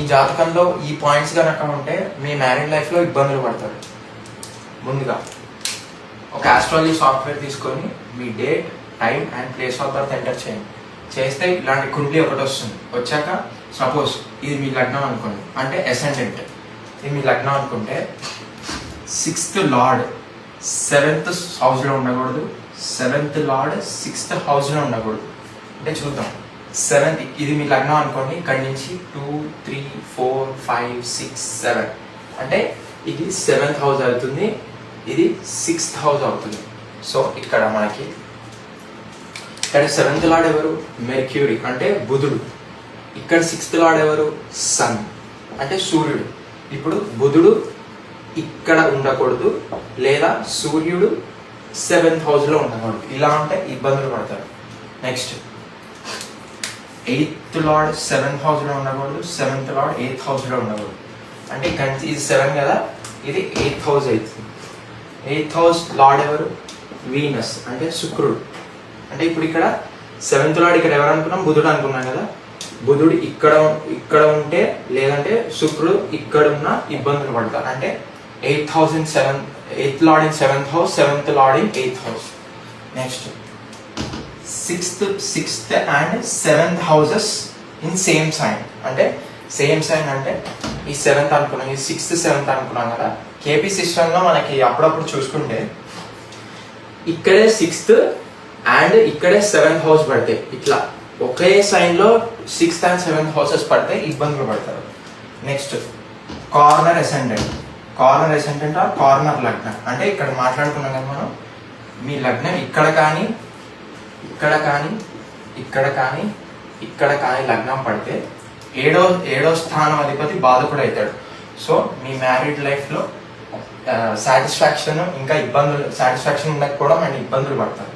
మీ జాతకంలో ఈ పాయింట్స్ కనుక ఉంటే మీ మ్యారీడ్ లైఫ్లో ఇబ్బందులు పడతారు. ముందుగా ఒక ఆస్ట్రాలజీ సాఫ్ట్వేర్ తీసుకొని మీ date, time and place of birth enter చేయండి. చేస్తే ఇలాంటి కుండ్లీ ఒకటి వస్తుంది. వచ్చాక సపోజ్ ఇది మీ లగ్నం అనుకోండి, అంటే అసెండెంట్. ఇది మీ లగ్నం అనుకుంటే 6th లార్డ్ 7th హౌస్లో ఉండకూడదు, 7th లార్డ్ 6th హౌస్లో ఉండకూడదు. అంటే చూద్దాం. 7th ఇది మీ లగ్నం అనుకోండి, ఇక్కడి నుంచి 2, 3, 4, 5, 6, 7 అంటే ఇది 7th హౌస్ అవుతుంది, ఇది 6th హౌస్ అవుతుంది. సో ఇక్కడ మనకి ఇక్కడ 7th లార్డ్ ఎవరు? మెర్క్యూరీ అంటే బుధుడు. ఇక్కడ 6th లార్డ్ ఎవరు? సన్ అంటే సూర్యుడు. ఇప్పుడు బుధుడు ఇక్కడ ఉండకూడదు, లేదా సూర్యుడు 7th హౌస్లో ఉండకూడదు. ఇలా ఉంటే ఇబ్బందులు పడతారు. నెక్స్ట్ 8th లార్డ్ 7th హౌస్లో ఉండకూడదు, 7th లార్డ్ 8th హౌస్లో ఉండకూడదు. అంటే ఇక్కడ ఇది 7 కదా, ఇది 8th హౌస్ అవుతుంది. 8th హౌస్ లార్డ్ ఎవరు? వీనస్ అంటే శుక్రుడు. అంటే ఇప్పుడు ఇక్కడ 7th లార్డ్ ఇక్కడ ఎవరు అనుకున్నాం? బుధుడు అనుకున్నాం కదా. బుధుడు ఇక్కడ ఉంటే, లేదంటే శుక్రుడు ఇక్కడ ఉన్న ఇబ్బందులు పడతారు. అంటే 8th house in 8th lord in 7th house, 7th lord in 8th house. Next 6th and 7th houses in same sign. అంటే సేమ్ సైన్ అంటే ఈ 7th అనుకున్నాం, ఈ 6th 7th అనుకున్నాం కదా. కేపీ సిస్టంలో మనకి అప్పుడప్పుడు చూసుకుంటే ఇక్కడే 6th అండ్ ఇక్కడే 7th హౌస్ పడితే, ఇట్లా ఒకే సైన్లో 6th అండ్ 7th హౌసెస్ పడితే ఇబ్బందులు పడతారు. Next corner ascendant. Corner ascendant or corner లగ్నం. అంటే ఇక్కడ మాట్లాడుకున్నాం కదా మనం, మీ లగ్నం ఇక్కడ కానీ, ఇక్కడ కానీ, ఇక్కడ కానీ, ఇక్కడ కానీ లగ్నం పడితే ఏడో స్థానం అధిపతి బాధకుడు అవుతాడు. సో మీ మ్యారీడ్ లైఫ్లో సాటిస్ఫాక్షన్ ఇంకా ఇబ్బందులు, సాటిస్ఫాక్షన్ ఉండకపోవడం అండ్ ఇబ్బందులు పడతారు.